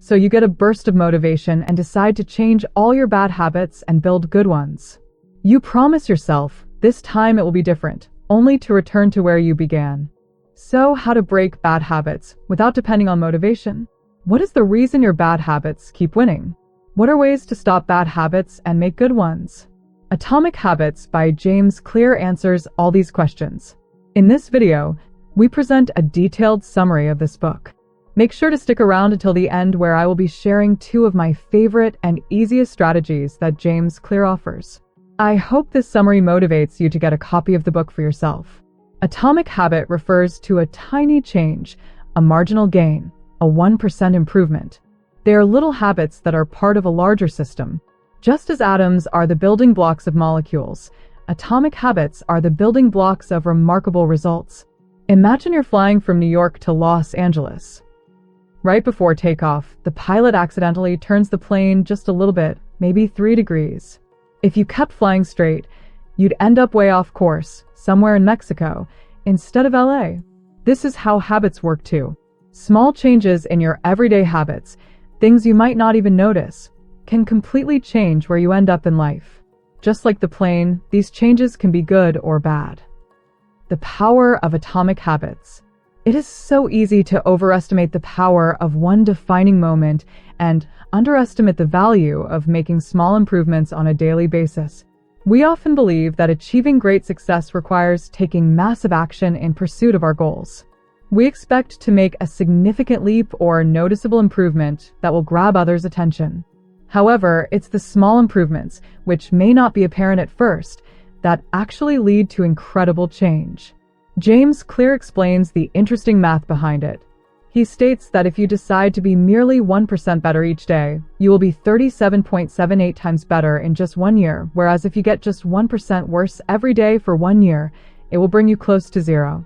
So you get a burst of motivation and decide to change all your bad habits and build good ones. You promise yourself, this time it will be different, only to return to where you began. So, how to break bad habits without depending on motivation? What is the reason your bad habits keep winning? What are ways to stop bad habits and make good ones? Atomic Habits by James Clear answers all these questions. In this video, we present a detailed summary of this book. Make sure to stick around until the end, where I will be sharing 2 of my favorite and easiest strategies that James Clear offers. I hope this summary motivates you to get a copy of the book for yourself. Atomic habit refers to a tiny change, a marginal gain, a 1% improvement. They are little habits that are part of a larger system. Just as atoms are the building blocks of molecules, atomic habits are the building blocks of remarkable results. Imagine you're flying from New York to Los Angeles. Right before takeoff, the pilot accidentally turns the plane just a little bit, maybe 3 degrees. If you kept flying straight, you'd end up way off course, somewhere in Mexico, instead of LA. This is how habits work too. Small changes in your everyday habits, things you might not even notice, can completely change where you end up in life. Just like the plane, these changes can be good or bad. The power of atomic habits. It is so easy to overestimate the power of one defining moment and underestimate the value of making small improvements on a daily basis. We often believe that achieving great success requires taking massive action in pursuit of our goals. We expect to make a significant leap or noticeable improvement that will grab others' attention. However, it's the small improvements, which may not be apparent at first, that actually lead to incredible change. James Clear explains the interesting math behind it. He states that if you decide to be merely 1% better each day, you will be 37.78 times better in just 1 year, whereas if you get just 1% worse every day for 1 year, it will bring you close to 0.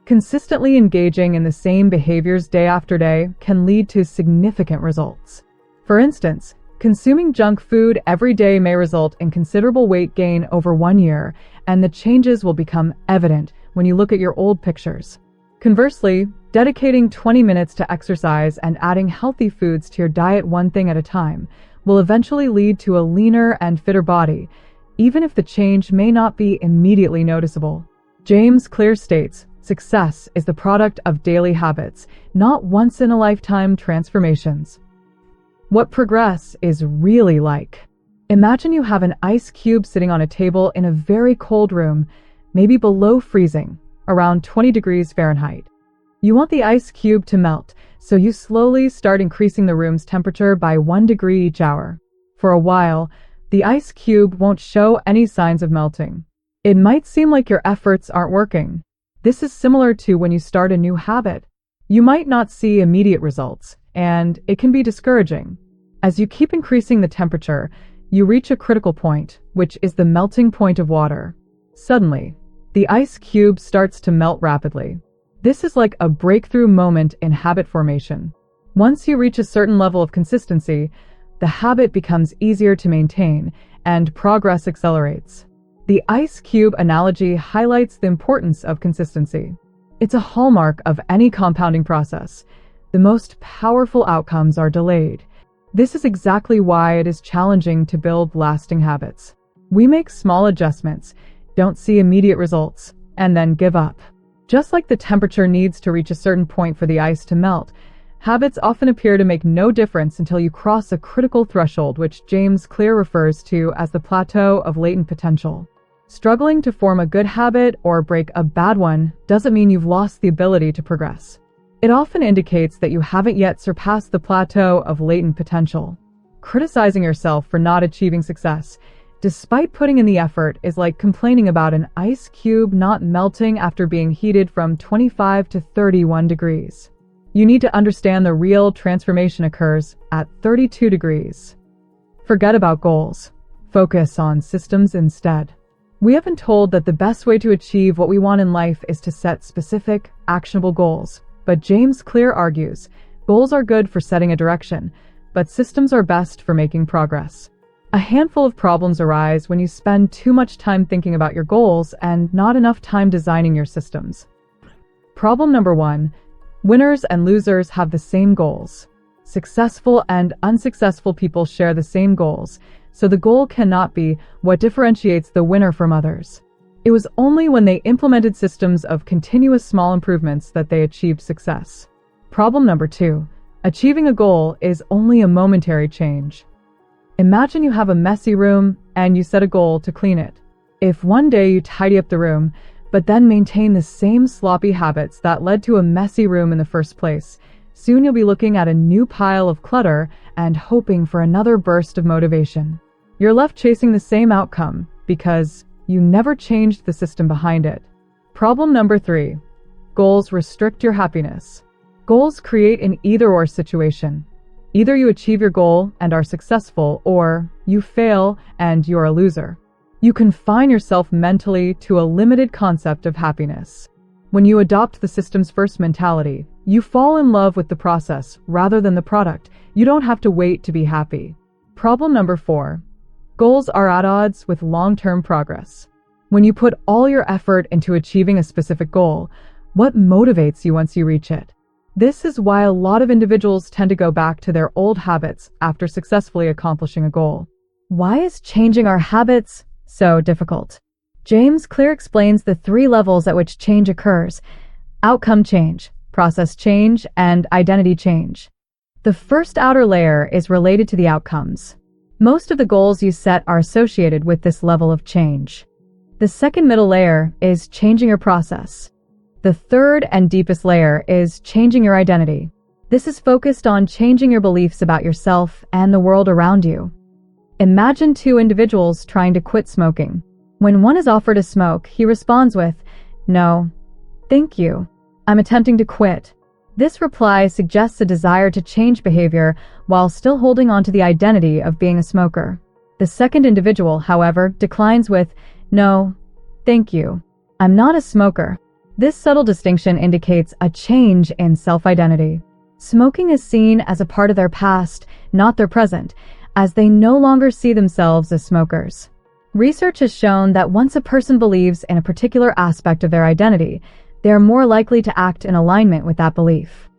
Consistently engaging in the same behaviors day after day can lead to significant results. For instance, consuming junk food every day may result in considerable weight gain over 1 year, and the changes will become evident when you look at your old pictures. Conversely, dedicating 20 minutes to exercise and adding healthy foods to your diet one thing at a time will eventually lead to a leaner and fitter body, even if the change may not be immediately noticeable. James Clear states, success is the product of daily habits, not once-in-a-lifetime transformations. What progress is really like. Imagine you have an ice cube sitting on a table in a very cold room, maybe below freezing, around 20 degrees Fahrenheit. You want the ice cube to melt, so you slowly start increasing the room's temperature by 1 degree each hour. For a while, the ice cube won't show any signs of melting. It might seem like your efforts aren't working. This is similar to when you start a new habit. You might not see immediate results, and it can be discouraging. As you keep increasing the temperature, you reach a critical point, which is the melting point of water. Suddenly, the ice cube starts to melt rapidly. This is like a breakthrough moment in habit formation. Once you reach a certain level of consistency, the habit becomes easier to maintain, and progress accelerates. The ice cube analogy highlights the importance of consistency. It's a hallmark of any compounding process. The most powerful outcomes are delayed. This is exactly why it is challenging to build lasting habits. We make small adjustments, don't see immediate results, and then give up. Just like the temperature needs to reach a certain point for the ice to melt, habits often appear to make no difference until you cross a critical threshold, which James Clear refers to as the plateau of latent potential. Struggling to form a good habit or break a bad one doesn't mean you've lost the ability to progress. It often indicates that you haven't yet surpassed the plateau of latent potential. Criticizing yourself for not achieving success, despite putting in the effort, is like complaining about an ice cube not melting after being heated from 25 to 31 degrees. You need to understand the real transformation occurs at 32 degrees. Forget about goals. Focus on systems instead. We have been told that the best way to achieve what we want in life is to set specific, actionable goals. But James Clear argues, goals are good for setting a direction, but systems are best for making progress. A handful of problems arise when you spend too much time thinking about your goals and not enough time designing your systems. Problem number 1. Winners and losers have the same goals. successful and unsuccessful people share the same goals, so the goal cannot be what differentiates the winner from others. It was only when they implemented systems of continuous small improvements that they achieved success. Problem number 2. Achieving a goal is only a momentary change. Imagine you have a messy room and you set a goal to clean it. If one day you tidy up the room, but then maintain the same sloppy habits that led to a messy room in the first place, soon you'll be looking at a new pile of clutter and hoping for another burst of motivation. You're left chasing the same outcome because you never changed the system behind it. Problem number 3. Goals restrict your happiness. Goals create an either-or situation. Either you achieve your goal and are successful, or you fail and you're a loser. You confine yourself mentally to a limited concept of happiness. When you adopt the system's first mentality, you fall in love with the process rather than the product. You don't have to wait to be happy. Problem number 4. Goals are at odds with long-term progress. When you put all your effort into achieving a specific goal, what motivates you once you reach it? This is why a lot of individuals tend to go back to their old habits after successfully accomplishing a goal. Why is changing our habits so difficult? James Clear explains the 3 levels at which change occurs: outcome change, process change, and identity change. The first outer layer is related to the outcomes. Most of the goals you set are associated with this level of change. The second middle layer is changing your process. The third and deepest layer is changing your identity. This is focused on changing your beliefs about yourself and the world around you. Imagine 2 individuals trying to quit smoking. When one is offered a smoke, he responds with, "No, thank you. I'm attempting to quit." This reply suggests a desire to change behavior while still holding on to the identity of being a smoker. The second individual, however, declines with, "No, thank you. I'm not a smoker." This subtle distinction indicates a change in self-identity. Smoking is seen as a part of their past, not their present, as they no longer see themselves as smokers. Research has shown that once a person believes in a particular aspect of their identity, they are more likely to act in alignment with that belief.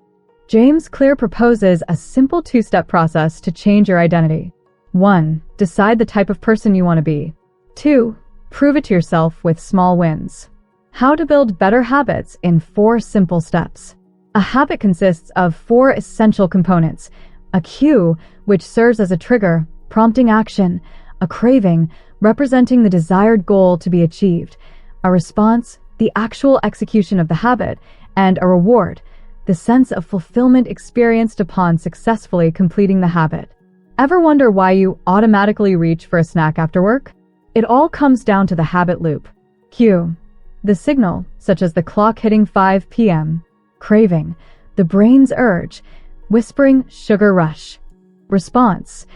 James Clear proposes a simple 2-step process to change your identity. 1. Decide the type of person you want to be. 2. Prove it to yourself with small wins. How to build better habits in 4 simple steps. A habit consists of 4 essential components: a cue, which serves as a trigger, prompting action; a craving, representing the desired goal to be achieved; a response, the actual execution of the habit; and a reward, the sense of fulfillment experienced upon successfully completing the habit. Ever wonder why you automatically reach for a snack after work? It all comes down to the habit loop. Cue, the signal, such as the clock hitting 5 p.m. Craving, the brain's urge, whispering sugar rush. Response,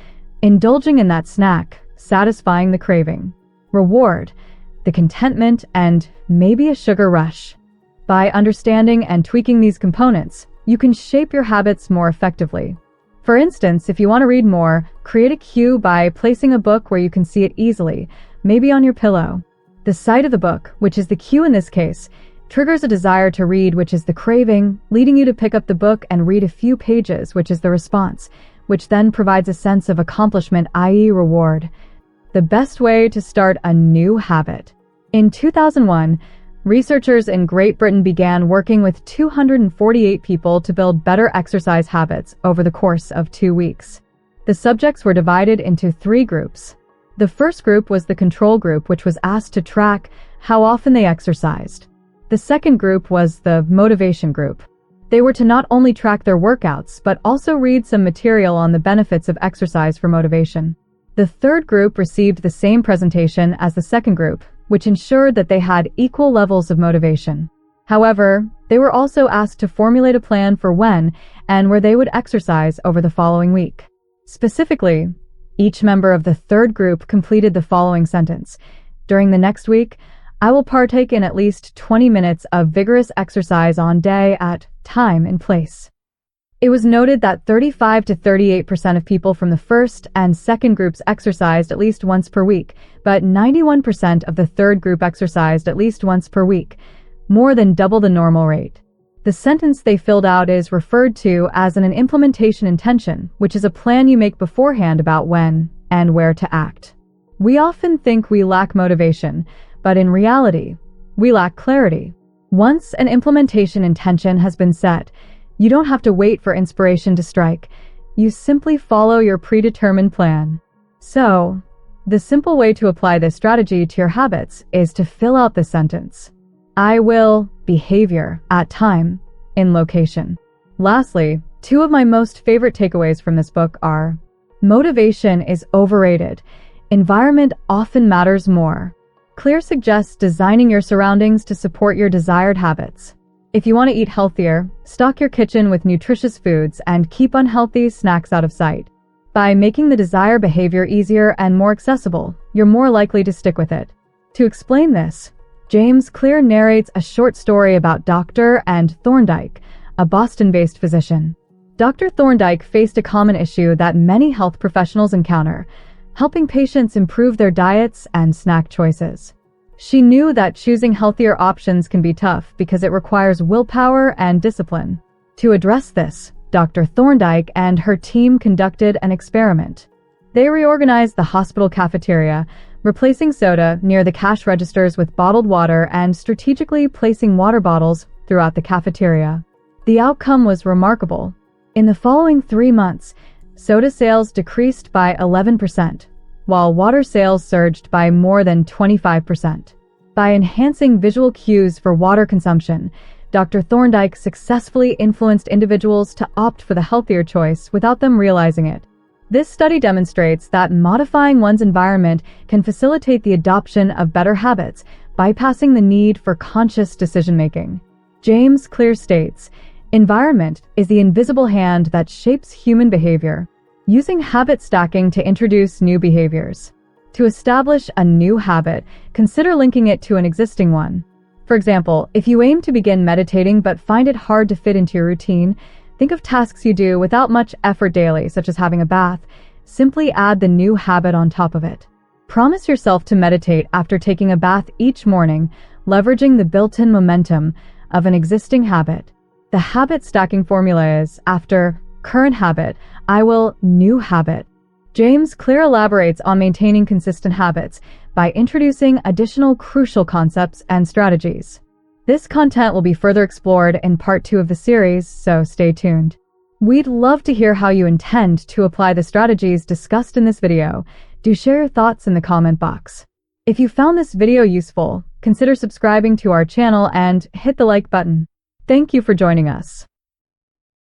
indulging in that snack, satisfying the craving. Reward, the contentment and maybe a sugar rush. By understanding and tweaking these components, you can shape your habits more effectively. For instance, if you want to read more, create a cue by placing a book where you can see it easily, maybe on your pillow. The sight of the book, which is the cue in this case, triggers a desire to read, which is the craving, leading you to pick up the book and read a few pages, which is the response, which then provides a sense of accomplishment, i.e. reward. The best way to start a new habit. In 2001, researchers in Great Britain began working with 248 people to build better exercise habits over the course of 2 weeks. The subjects were divided into 3 groups. The first group was the control group, which was asked to track how often they exercised. The second group was the motivation group. They were to not only track their workouts, but also read some material on the benefits of exercise for motivation. The third group received the same presentation as the second group, which ensured that they had equal levels of motivation. However, they were also asked to formulate a plan for when and where they would exercise over the following week. Specifically, each member of the third group completed the following sentence: "During the next week, I will partake in at least 20 minutes of vigorous exercise on day at time and place." It was noted that 35 to 38% of people from the first and second groups exercised at least once per week, but 91% of the third group exercised at least once per week, more than double the normal rate. The sentence they filled out is referred to as an implementation intention, which is a plan you make beforehand about when and where to act. We often think we lack motivation, but in reality, we lack clarity. Once an implementation intention has been set, you don't have to wait for inspiration to strike. You simply follow your predetermined plan. So, the simple way to apply this strategy to your habits is to fill out the sentence. I will behavior at time in location. Lastly, two of my most favorite takeaways from this book are: motivation is overrated. Environment often matters more. Clear suggests designing your surroundings to support your desired habits. If you want to eat healthier, stock your kitchen with nutritious foods and keep unhealthy snacks out of sight. By making the desired behavior easier and more accessible, you're more likely to stick with it. To explain this, James Clear narrates a short story about Dr. and Thorndike, a Boston-based physician. Dr. Thorndike faced a common issue that many health professionals encounter: helping patients improve their diets and snack choices. She knew that choosing healthier options can be tough because it requires willpower and discipline. To address this, Dr. Thorndike and her team conducted an experiment. They reorganized the hospital cafeteria, replacing soda near the cash registers with bottled water and strategically placing water bottles throughout the cafeteria. The outcome was remarkable. In the following 3 months, soda sales decreased by 11%, while water sales surged by more than 25%. By enhancing visual cues for water consumption, Dr. Thorndike successfully influenced individuals to opt for the healthier choice without them realizing it. This study demonstrates that modifying one's environment can facilitate the adoption of better habits, bypassing the need for conscious decision-making. James Clear states, environment is the invisible hand that shapes human behavior, using habit stacking to introduce new behaviors. To establish a new habit, consider linking it to an existing one. For example, if you aim to begin meditating but find it hard to fit into your routine, think of tasks you do without much effort daily, such as having a bath. Simply add the new habit on top of it. Promise yourself to meditate after taking a bath each morning, leveraging the built-in momentum of an existing habit. The habit stacking formula is: after current habit, I will new habit. James Clear elaborates on maintaining consistent habits by introducing additional crucial concepts and strategies. This content will be further explored in part 2 of the series, so stay tuned. We'd love to hear how you intend to apply the strategies discussed in this video. Do share your thoughts in the comment box. If you found this video useful, consider subscribing to our channel and hit the like button. Thank you for joining us.